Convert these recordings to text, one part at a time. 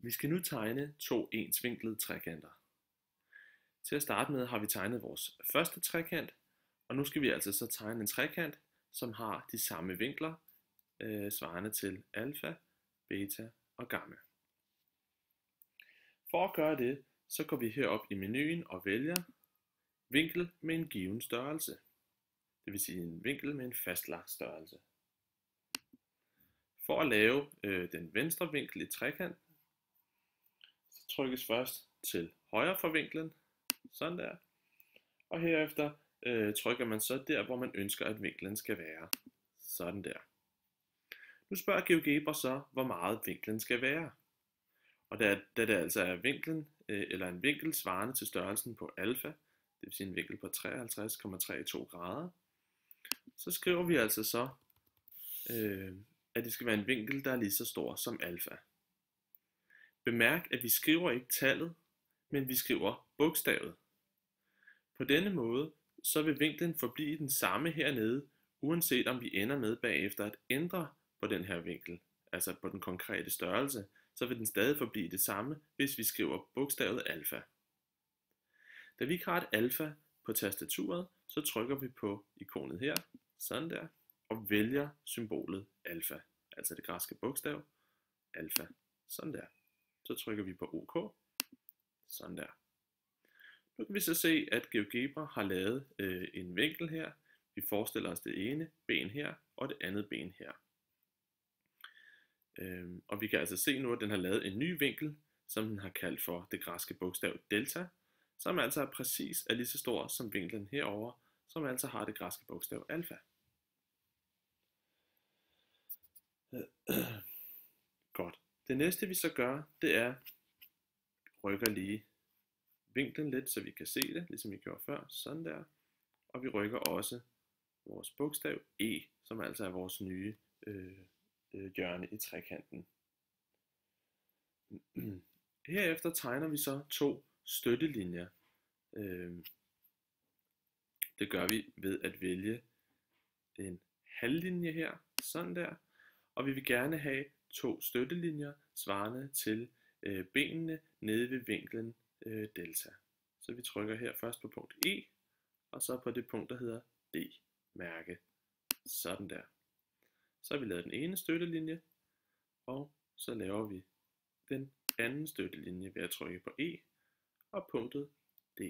Vi skal nu tegne to ensvinklede trekanter. Til at starte med har vi tegnet vores første trekant, og nu skal vi altså så tegne en trekant, som har de samme vinkler, svarende til alfa, beta og gamma. For at gøre det, så går vi herop i menuen og vælger vinkel med en given størrelse. Det vil sige en vinkel med en fastlagt størrelse. For at lave den venstre vinkel i trekanten, så trykkes først til højre for vinklen, sådan der, og herefter trykker man så der, hvor man ønsker, at vinklen skal være, sådan der. Nu spørger GeoGebra så, hvor meget vinklen skal være. Og da det altså er vinklen, eller en vinkel svarende til størrelsen på alfa, det vil sige en vinkel på 53,32 grader, så skriver vi altså så, at det skal være en vinkel, der er lige så stor som alfa. Bemærk, at vi skriver ikke tallet, men vi skriver bogstavet. På denne måde, så vil vinklen forblive den samme hernede, uanset om vi ender med bagefter at ændre på den her vinkel, altså på den konkrete størrelse, så vil den stadig forblive det samme, hvis vi skriver bogstavet alfa. Da vi ikke har et alfa på tastaturet, så trykker vi på ikonet her, sådan der, og vælger symbolet alfa, altså det græske bogstav alfa, sådan der. Så trykker vi på OK, sådan der. Nu kan vi så se, at GeoGebra har lavet en vinkel her. Vi forestiller os det ene ben her, og det andet ben her. Og vi kan altså se nu, at den har lavet en ny vinkel, som den har kaldt for det græske bogstav delta, som altså er præcis lige så stor som vinklen herover, som altså har det græske bogstav alfa. Godt. Det næste vi så gør, det er, rykker lige vinklen lidt, så vi kan se det, ligesom vi gjorde før, sådan der. Og vi rykker også vores bogstav E, som altså er vores nye hjørne i trekanten. Herefter tegner vi så to støttelinjer. Det gør vi ved at vælge en halvlinje her, sådan der. Og vi vil gerne have to støttelinjer svarende til benene nede ved vinklen delta. Så vi trykker her først på punkt E, og så på det punkt, der hedder D-mærke. Sådan der. Så har vi lavet den ene støttelinje, og så laver vi den anden støttelinje ved at trykke på E og punktet D.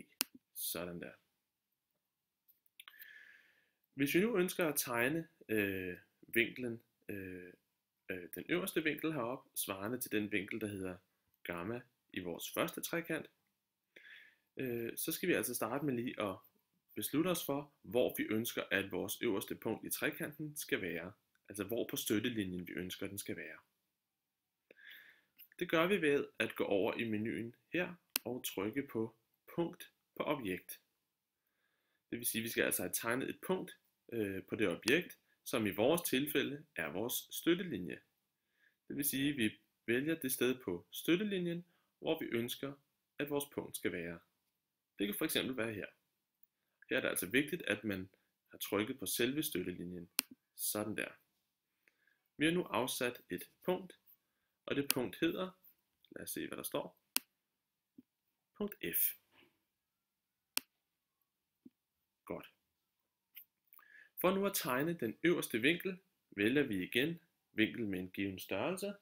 Sådan der. Hvis vi nu ønsker at tegne vinklen, den øverste vinkel heroppe, svarende til den vinkel, der hedder gamma i vores første trekant, så skal vi altså starte med lige at beslutte os for, hvor vi ønsker, at vores øverste punkt i trekanten skal være. Altså hvor på støttelinjen vi ønsker, den skal være. Det gør vi ved at gå over i menuen her og trykke på punkt på objekt. Det vil sige, at vi skal altså have tegnet et punkt på det objekt, som i vores tilfælde er vores støttelinje. Det vil sige, at vi vælger det sted på støttelinjen, hvor vi ønsker, at vores punkt skal være. Det kan fx være her. Her er det altså vigtigt, at man har trykket på selve støttelinjen. Sådan der. Vi har nu afsat et punkt, og det punkt hedder, lad os se hvad der står, punkt F. Godt. For nu at tegne den øverste vinkel, vælger vi igen vinkel med en given størrelse.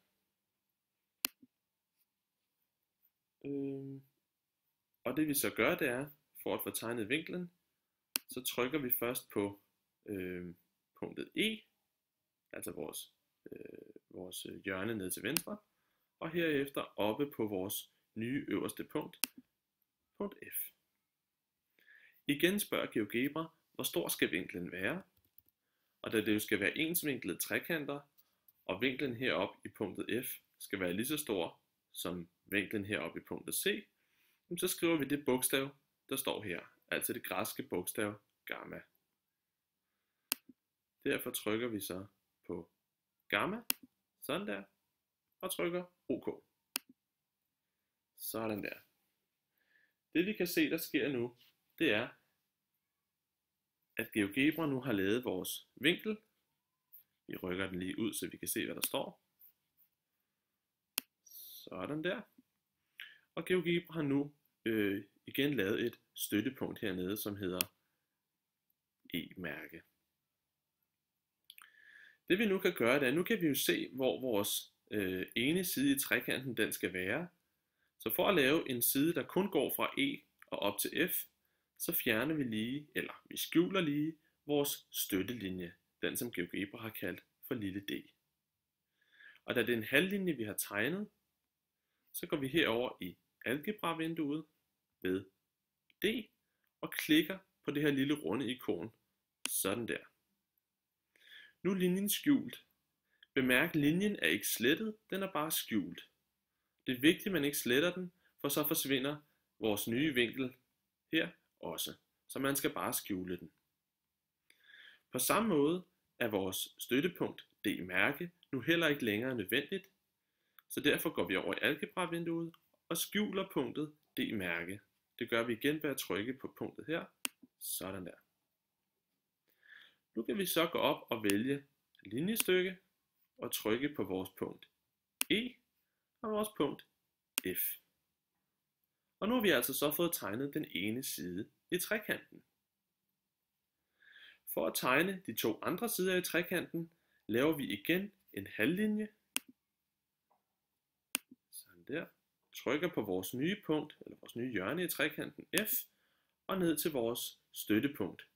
Og det vi så gør, det er, for at få tegnet vinklen, så trykker vi først på punktet E, altså vores hjørne ned til venstre, og herefter oppe på vores nye øverste punkt, punkt F. Igen spørger GeoGebra, hvor stor skal vinklen være, og da det jo skal være ensvinklede trekanter, og vinklen heroppe i punktet F skal være lige så stor som vinklen heroppe i punktet C, så skriver vi det bogstav, der står her, altså det græske bogstav gamma. Derfor trykker vi så på gamma, sådan der, og trykker OK. Sådan der. Det vi kan se, der sker nu, det er, at GeoGebra nu har lavet vores vinkel. Vi rykker den lige ud, så vi kan se, hvad der står. Sådan der. Og GeoGebra har nu igen lavet et støttepunkt hernede, som hedder E-mærke. Det vi nu kan gøre, det er, nu kan vi jo se, hvor vores ene side i trekanten den skal være. Så for at lave en side, der kun går fra E og op til F, så fjerner vi lige, eller vi skjuler lige, vores støttelinje, den som GeoGebra har kaldt for lille d. Og da det er en halvlinje, vi har tegnet, så går vi herover i algebra-vinduet ved D og klikker på det her lille runde ikon, sådan der. Nu er linjen skjult. Bemærk, linjen er ikke slettet, den er bare skjult. Det er vigtigt, at man ikke sletter den, for så forsvinder vores nye vinkel her også. Så man skal bare skjule den. På samme måde er vores støttepunkt D-mærke nu heller ikke længere nødvendigt, så derfor går vi over i algebra-vinduet og skjuler punktet D-mærke. Det gør vi igen ved at trykke på punktet her, sådan der. Nu kan vi så gå op og vælge linjestykke og trykke på vores punkt E og vores punkt F. Og nu har vi altså så fået tegnet den ene side i trekanten. For at tegne de to andre sider i trekanten, laver vi igen en halvlinje. Sådan der. Trykker på vores nye punkt, eller vores nye hjørne i trekanten F, og ned til vores støttepunkt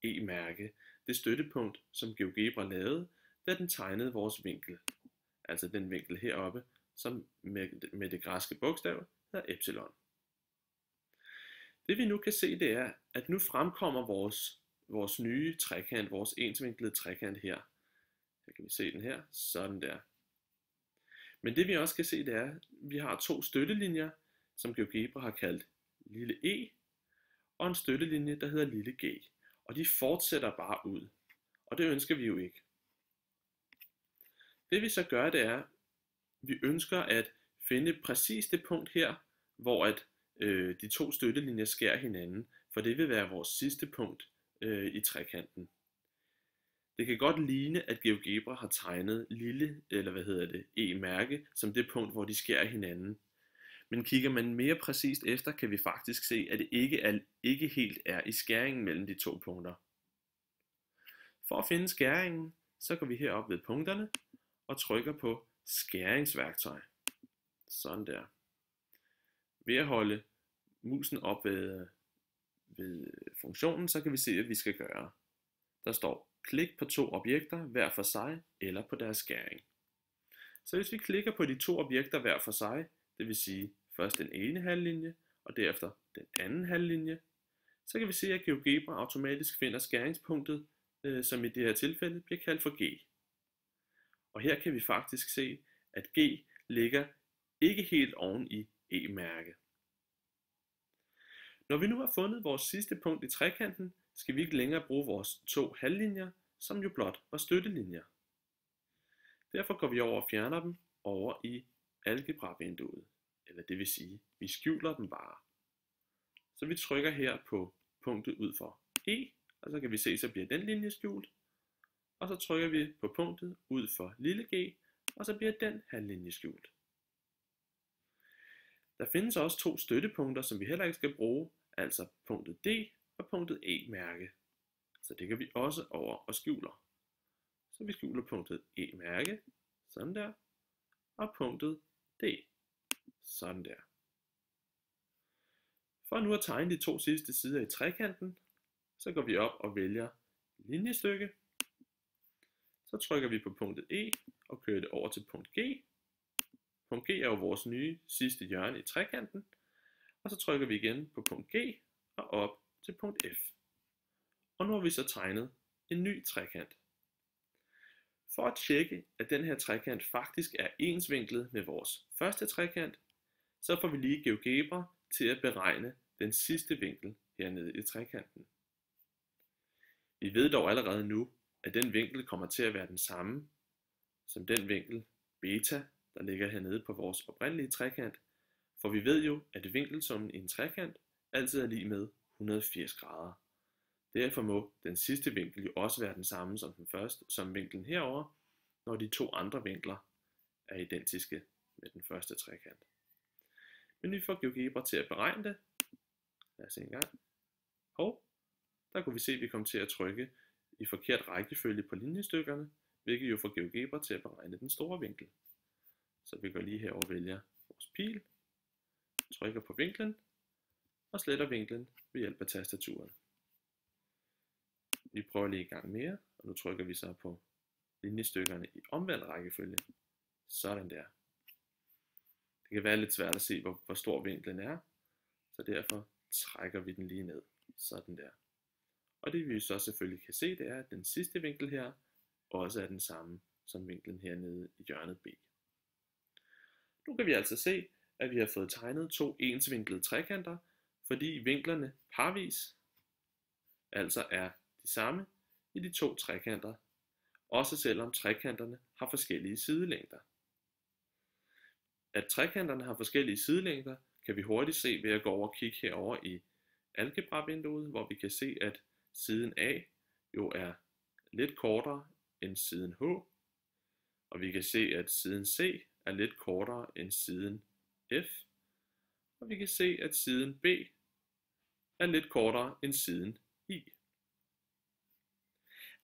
E-mærke. Det støttepunkt, som GeoGebra lavede, da den tegnede vores vinkel. Altså den vinkel heroppe, som med det græske bogstav hedder epsilon. Det vi nu kan se, det er, at nu fremkommer vores nye trekant, vores ensvinklede trekant her. Her kan vi se den her, sådan der. Men det vi også kan se, det er, at vi har to støttelinjer, som GeoGebra har kaldt lille e, og en støttelinje, der hedder lille g. Og de fortsætter bare ud. Og det ønsker vi jo ikke. Det vi så gør, det er, at vi ønsker at finde præcis det punkt her, hvor de to støttelinjer skærer hinanden, for det vil være vores sidste punkt i trekanten. Det kan godt ligne, at GeoGebra har tegnet lille, E-mærke, som det punkt, hvor de skærer hinanden. Men kigger man mere præcist efter, kan vi faktisk se, at det ikke helt er i skæringen mellem de to punkter. For at finde skæringen, så går vi herop ved punkterne og trykker på skæringsværktøj. Sådan der. Ved at holde musen op ved funktionen, så kan vi se, at vi skal gøre. Der står klik på to objekter hver for sig eller på deres skæring. Så hvis vi klikker på de to objekter hver for sig, det vil sige først den ene halvlinje og derefter den anden halvlinje, så kan vi se, at GeoGebra automatisk finder skæringspunktet, som i det her tilfælde bliver kaldt for G. Og her kan vi faktisk se, at G ligger ikke helt oven i E-mærke. Når vi nu har fundet vores sidste punkt i trekanten, skal vi ikke længere bruge vores to halvlinjer, som jo blot var støttelinjer. Derfor går vi over og fjerner dem over i algebra-vinduet, eller det vil sige, vi skjuler dem bare. Så vi trykker her på punktet ud for E, og så kan vi se, så bliver den linje skjult. Og så trykker vi på punktet ud for lille g, og så bliver den halvlinje skjult. Der findes også to støttepunkter, som vi heller ikke skal bruge, altså punktet D og punktet E-mærke. Så det kan vi også over og skjuler. Så vi skjuler punktet E-mærke, sådan der, og punktet D, sådan der. For nu at tegne de to sidste sider i trekanten, så går vi op og vælger linjestykke. Så trykker vi på punktet E og kører det over til punkt G. Punkt G er jo vores nye sidste hjørne i trekanten. Og så trykker vi igen på punkt G og op til punkt F. Og nu har vi så tegnet en ny trekant. For at tjekke, at den her trekant faktisk er ensvinklet med vores første trekant, så får vi lige GeoGebra til at beregne den sidste vinkel hernede i trekanten. Vi ved dog allerede nu, at den vinkel kommer til at være den samme som den vinkel beta, der ligger hernede på vores oprindelige trekant, for vi ved jo, at vinkelsummen i en trekant altid er lig med 180 grader. Derfor må den sidste vinkel jo også være den samme som den første, som vinklen herover, når de to andre vinkler er identiske med den første trekant. Men vi får GeoGebra til at beregne det. Lad os se en gang. Og der kunne vi se, at vi kom til at trykke i forkert rækkefølge på linjestykkerne, hvilket jo får GeoGebra til at beregne den store vinkel. Så vi går lige herover og vælger vores pil, trykker på vinklen og sletter vinklen ved hjælp af tastaturet. Vi prøver lige en gang mere, og nu trykker vi så på linjestykkerne i omvendt rækkefølge. Sådan der. Det kan være lidt svært at se, hvor stor vinklen er, så derfor trækker vi den lige ned. Sådan der. Og det vi så selvfølgelig kan se, det er, at den sidste vinkel her også er den samme som vinklen hernede i hjørnet B. Nu kan vi altså se, at vi har fået tegnet to ensvinklede trekanter, fordi vinklerne parvis altså er de samme i de to trekanter, også selvom trekanterne har forskellige sidelængder. At trekanterne har forskellige sidelængder, kan vi hurtigt se ved at gå over og kigge herover i algebra-vinduet, hvor vi kan se, at siden A jo er lidt kortere end siden H, og vi kan se, at siden C er lidt kortere end siden F, og vi kan se, at siden B er lidt kortere end siden I.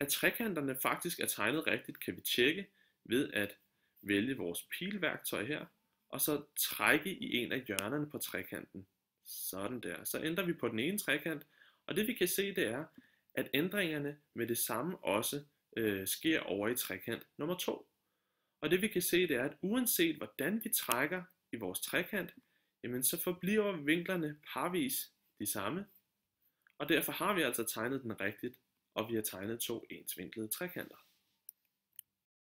At trekanterne faktisk er tegnet rigtigt, kan vi tjekke ved at vælge vores pilværktøj her, og så trække i en af hjørnerne på trekanten. Sådan der. Så ændrer vi på den ene trekant, og det vi kan se, det er, at ændringerne med det samme også sker over i trekant nummer 2. Og det vi kan se, det er, at uanset hvordan vi trækker i vores trekant, jamen så forbliver vinklerne parvis de samme, og derfor har vi altså tegnet den rigtigt, og vi har tegnet to ensvinklede trekanter.